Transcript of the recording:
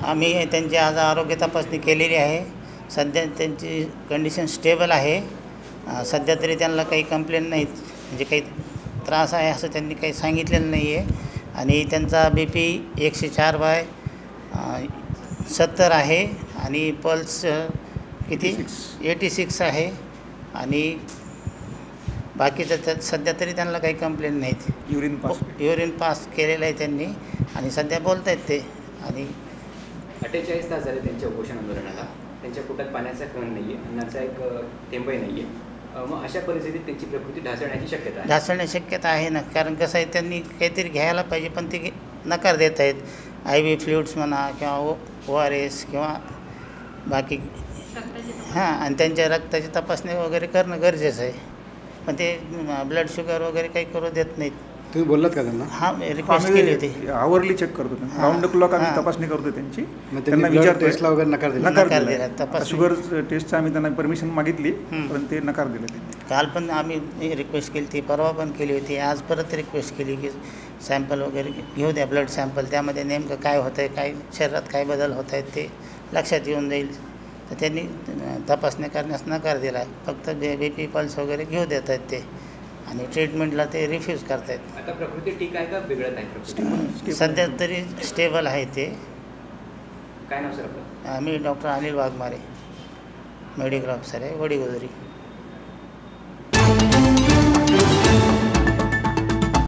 आम्ही त्यांची आज आरोग्य तपासणी केलेली आहे. सध्या त्यांची कंडिशन स्टेबल आहे. सध्या तरी त्यांना काही कंप्लेंट नाहीत, म्हणजे काही त्रास आहे असं त्यांनी काही सांगितलेलं नाही आहे. आणि त्यांचा BP 104/70 आहे आणि पल्स किती 86 आहे. आणि बाकीचं त्यात सध्या तरी त्यांना काही कंप्लेंट नाहीत. युरिन पास केलेलं आहे त्यांनी आणि सध्या बोलत आहेत ते. आणि 48 तास झाले त्यांच्या उपोषण आंदोलनाला. त्यांच्या पोटात पाण्याचा कण नाही आहे, अन्नाचा एक थेंबही नाही आहे. मग अशा परिस्थितीत त्यांची प्रकृती ढासळण्याची शक्यता आहे. ढासळण्याची शक्यता आहे ना, कारण कसं आहे त्यांनी काहीतरी घ्यायला पाहिजे पण ते नकार देत आहेत. IV फ्लुइड्स म्हणा किंवा ORS किंवा बाकी आणि त्यांच्या रक्ताची तपासणी वगैरे करणं गरजेचं आहे. पण ते ब्लड शुगर वगैरे काही करू देत नाहीत. तुम्ही बोललात का त्यांना? हां, रिक्वेस्ट केली होती. आवरली चेक करतो, राऊंड द क्लॉक आम्ही तपासणी करतो त्यांची. त्यांना विचारतो टेस्टला वगैरे नकार दिला. शुगर टेस्टचं आम्ही त्यांना परमिशन मागितली पण ते नकार दिले त्यांनी. काल पण आम्ही रिक्वेस्ट केली होती, परवा पण केली होती. आज परत रिक्वेस्ट केली की सॅम्पल वगैरे घेऊ द्या, ब्लड सॅम्पल. त्यामध्ये नेमकं काय होतं आहे, काय शरीरात काय बदल होत आहेत ते लक्षात येऊन जाईल. तर त्यांनी तपासणी करण्यास नकार दिला आहे. फक्त BP पल्स वगैरे घेऊ देत आहेत ते आणि ट्रीटमेंटला ते रिफ्यूज करत आहेत. आता प्रकृती ठीक आहे का बिघडत आहे? सध्या तरी स्टेबल आहे ते. काय नाव सर आपलं? मी doctor Anil Waghmare, medical officer आहे, वडीगोदरी.